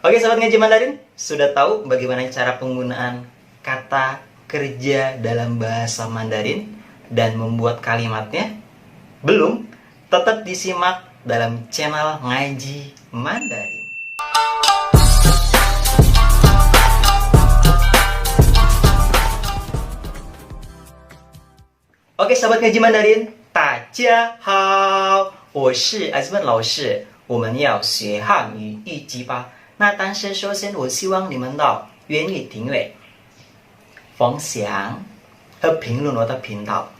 Oke, sahabat ngaji Mandarin, sudah tahu bagaimana cara penggunaan kata kerja dalam bahasa Mandarin dan membuat kalimatnya? Belum? Tetap disimak dalam channel Ngaji Mandarin. Oke, sahabat ngaji Mandarin, 大家好，我是 Azman 老师，我们要学汉语一级吧。那但是首先，我希望你们到愿意订阅、分享和评论我的频道。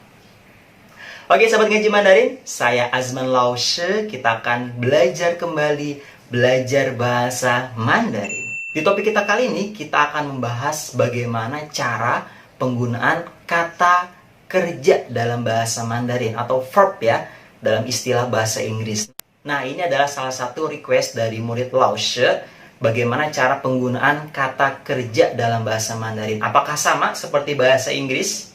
Oke, sahabat ngaji Mandarin, saya Azman Laushe. Kita akan belajar kembali, belajar bahasa Mandarin. Di topik kita kali ini, kita akan membahas bagaimana cara penggunaan kata kerja dalam bahasa Mandarin atau verb ya, dalam istilah bahasa Inggris. Nah, ini adalah salah satu request dari murid Laushe. Bagaimana cara penggunaan kata kerja dalam bahasa Mandarin? Apakah sama seperti bahasa Inggris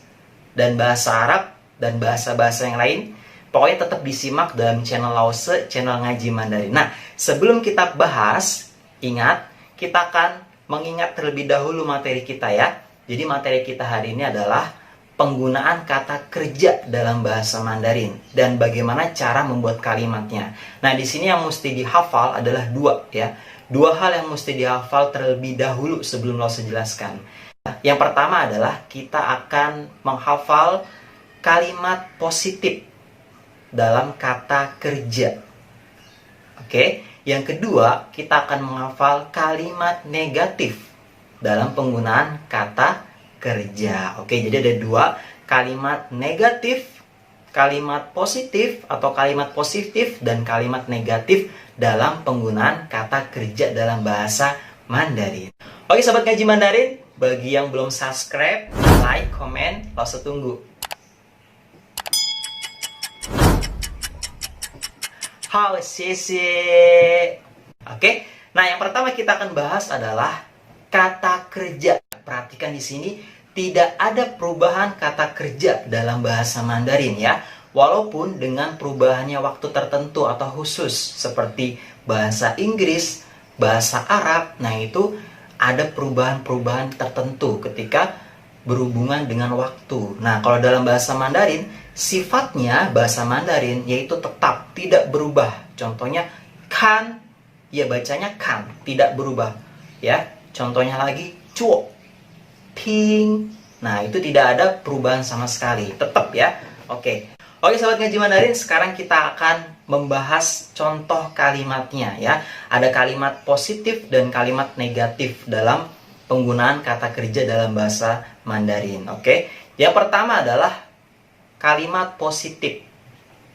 dan bahasa Arab dan bahasa-bahasa yang lain? Pokoknya tetap disimak dalam channel Laushe, channel Ngaji Mandarin. Nah, sebelum kita bahas, ingat, kita akan mengingat terlebih dahulu materi kita ya. Jadi materi kita hari ini adalah penggunaan kata kerja dalam bahasa Mandarin dan bagaimana cara membuat kalimatnya. Nah, di sini yang mesti dihafal adalah dua ya. Dua hal yang mesti dihafal terlebih dahulu sebelum Laushe jelaskan. Yang pertama adalah kita akan menghafal kalimat positif dalam kata kerja. Oke. Yang kedua, kita akan menghafal kalimat negatif dalam penggunaan kata kerja. Oke, jadi ada dua, kalimat negatif, kalimat positif atau kalimat positif dan kalimat negatif dalam penggunaan kata kerja dalam bahasa Mandarin. Oke, sahabat ngaji Mandarin, bagi yang belum subscribe, like, komen, Laushe tunggu. Hao, xie. Oke, nah yang pertama kita akan bahas adalah kata kerja. Perhatikan di sini tidak ada perubahan kata kerja dalam bahasa Mandarin ya. Walaupun dengan perubahannya waktu tertentu atau khusus seperti bahasa Inggris, bahasa Arab, nah itu ada perubahan-perubahan tertentu ketika berhubungan dengan waktu. Nah, kalau dalam bahasa Mandarin, sifatnya bahasa Mandarin yaitu tetap tidak berubah. Contohnya kan, ya bacanya kan, tidak berubah. Ya, contohnya lagi cuo, ping. Nah, itu tidak ada perubahan sama sekali, tetap ya. Oke. Oke, sahabat ngaji Mandarin, sekarang kita akan membahas contoh kalimatnya ya. Ada kalimat positif dan kalimat negatif dalam penggunaan kata kerja dalam bahasa Mandarin. Oke. Yang pertama adalah kalimat positif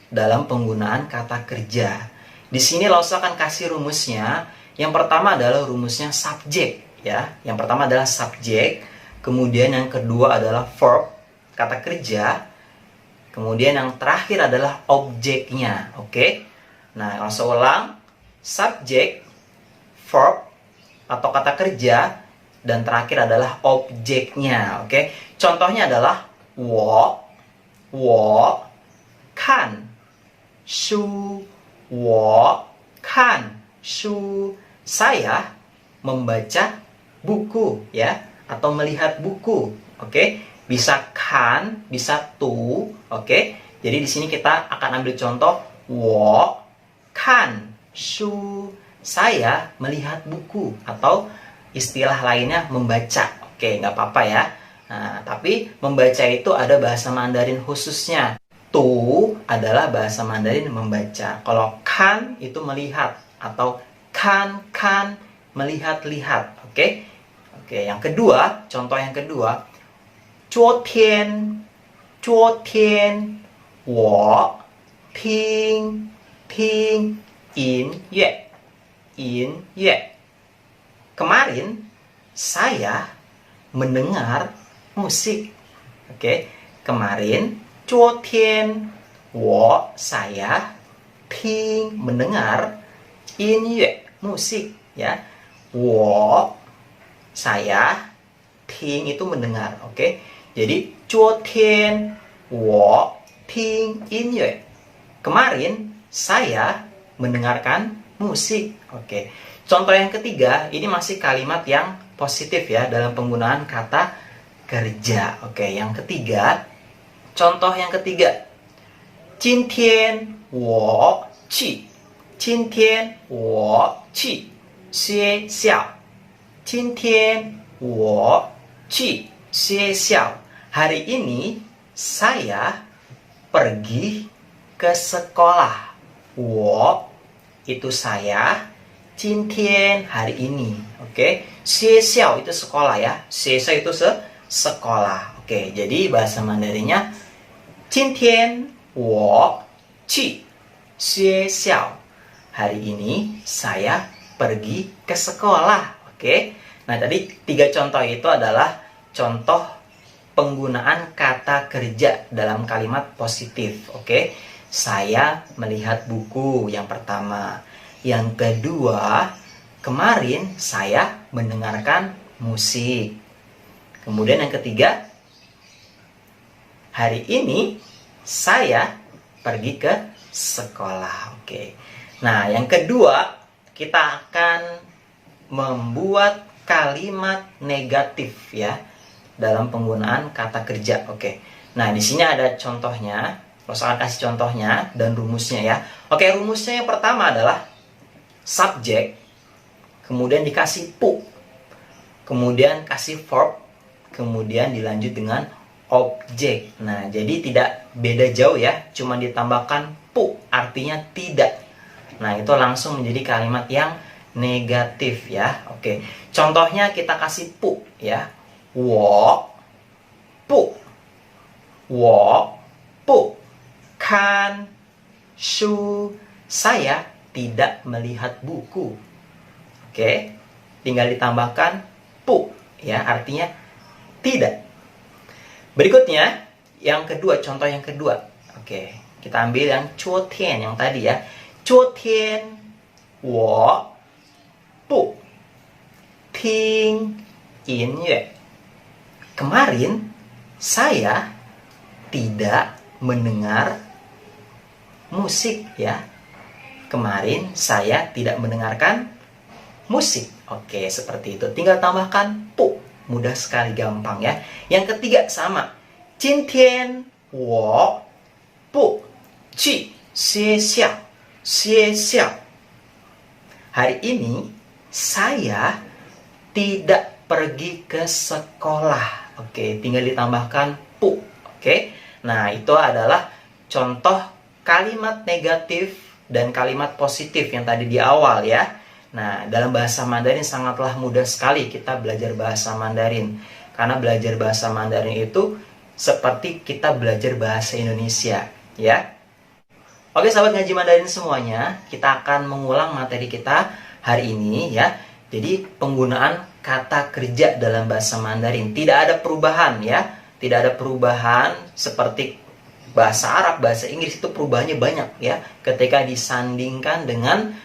dalam penggunaan kata kerja. Di sini Laushe akan kasih rumusnya. Yang pertama adalah rumusnya subjek ya. Yang pertama adalah subjek, kemudian yang kedua adalah verb, kata kerja. Kemudian yang terakhir adalah objeknya, oke? Nah, langsung ulang. Subjek, verb, atau kata kerja, dan terakhir adalah objeknya, oke? Contohnya adalah wo kan shu, wo kan shu. Saya membaca buku, ya, atau melihat buku, oke? Bisa kan, bisa tu, oke? Jadi di sini kita akan ambil contoh wo kan shu. Saya melihat buku atau istilah lainnya membaca. Oke, nggak apa-apa ya. Nah, tapi membaca itu ada bahasa Mandarin khususnya. Tu adalah bahasa Mandarin membaca. Kalau kan itu melihat atau kan melihat-lihat, oke? Oke, yang kedua, contoh yang kedua, 昨天我听音乐 Kemarin saya mendengar musik. Oke, kemarin 昨天saya mendengar 音乐 musik ya. Saya itu mendengar, oke? Jadi 昨天我听音乐 kemarin saya mendengarkan musik, oke? Contoh yang ketiga, ini masih kalimat yang positif ya dalam penggunaan kata kerja. Oke, yang ketiga, contoh yang ketiga. 今天我去今天我去学校今天我去学校 hari ini saya pergi ke sekolah. 我 itu saya, 今天 hari ini. Oke, 学校 itu sekolah ya. 学校 itu sekolah. Oke, jadi bahasa Mandarinnya 今天我去学校 hari ini saya pergi ke sekolah. Oke. Nah, tadi 3 contoh itu adalah contoh penggunaan kata kerja dalam kalimat positif. Oke. Saya melihat buku yang pertama. Yang kedua, kemarin saya mendengarkan musik. Kemudian yang ketiga, hari ini saya pergi ke sekolah. Oke. Nah, yang kedua, kita akan membuat kalimat negatif ya dalam penggunaan kata kerja. Oke. Nah, di sini ada contohnya. Saya akan kasih contohnya dan rumusnya ya. Oke, rumusnya yang pertama adalah subjek, kemudian dikasih pu, kemudian kasih verb, kemudian dilanjut dengan objek. Nah, jadi tidak beda jauh ya, cuma ditambahkan pu, artinya tidak. Nah, itu langsung menjadi kalimat yang negatif ya. Oke, contohnya kita kasih pu ya. 我不看书 saya tidak melihat buku. Oke, tinggal ditambahkan pu ya, artinya tidak. Berikutnya, yang kedua, contoh yang kedua. Oke, kita ambil yang 昨天 yang tadi ya. 昨天我不听音乐 kemarin saya tidak mendengar musik ya. Kemarin saya tidak mendengarkan musik. Oke, seperti itu. Tinggal tambahkan pu. Mudah sekali, gampang ya. Yang ketiga sama. 今天我不去学校学校 hari ini saya tidak pergi ke sekolah. Oke, tinggal ditambahkan pu. Oke. Nah, itu adalah contoh kalimat negatif dan kalimat positif yang tadi di awal ya. Nah, dalam bahasa Mandarin sangatlah mudah sekali kita belajar bahasa Mandarin. Karena belajar bahasa Mandarin itu seperti kita belajar bahasa Indonesia ya. Oke, sahabat ngaji Mandarin semuanya, kita akan mengulang materi kita hari ini ya. Jadi penggunaan kata kerja dalam bahasa Mandarin tidak ada perubahan ya. Tidak ada perubahan seperti bahasa Arab, bahasa Inggris itu perubahannya banyak ya. Ketika disandingkan dengan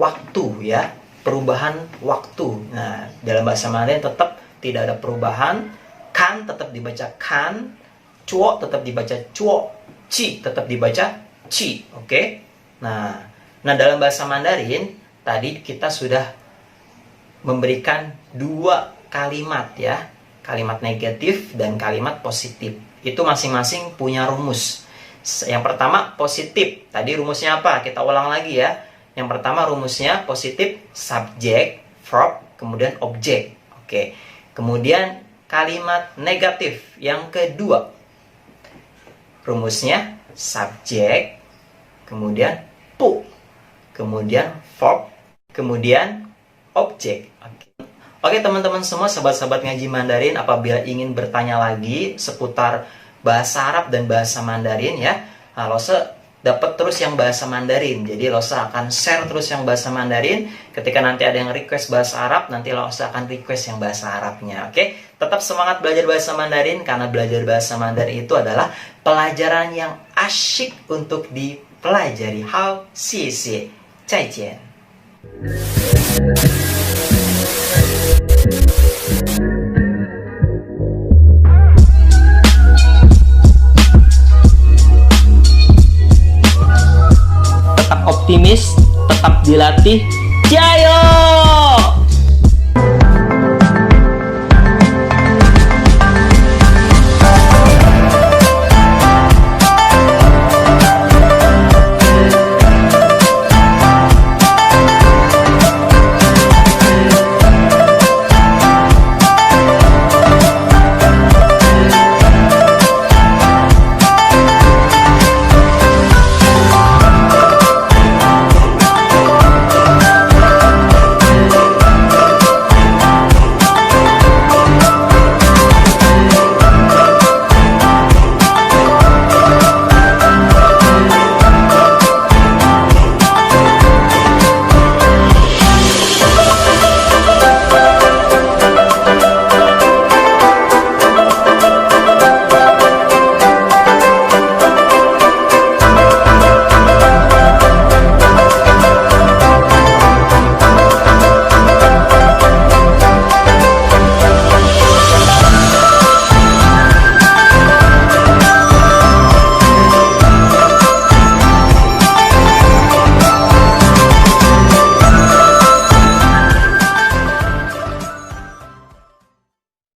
waktu ya, perubahan waktu. Nah, dalam bahasa Mandarin tetap tidak ada perubahan. Kan tetap dibaca kan, cuo tetap dibaca cuo, ci tetap dibaca ci. Oke. Nah, dalam bahasa Mandarin tadi kita sudah memberikan 2 kalimat ya. Kalimat negatif dan kalimat positif. Itu masing-masing punya rumus. Yang pertama positif. Tadi rumusnya apa? Kita ulang lagi ya. Yang pertama rumusnya positif, subjek, verb, kemudian objek. Oke. Kemudian kalimat negatif yang kedua. Rumusnya subjek, kemudian pu, kemudian verb, kemudian objek. Oke teman-teman semua, sahabat-sahabat ngaji Mandarin, apabila ingin bertanya lagi seputar bahasa Arab dan bahasa Mandarin ya, nah, Lose dapat terus yang bahasa Mandarin. Jadi Lose akan share terus yang bahasa Mandarin. Ketika nanti ada yang request bahasa Arab, nanti Lose akan request yang bahasa Arabnya. Oke, tetap semangat belajar bahasa Mandarin, karena belajar bahasa Mandarin itu adalah pelajaran yang asyik untuk dipelajari. Hao, xie xie, 再见.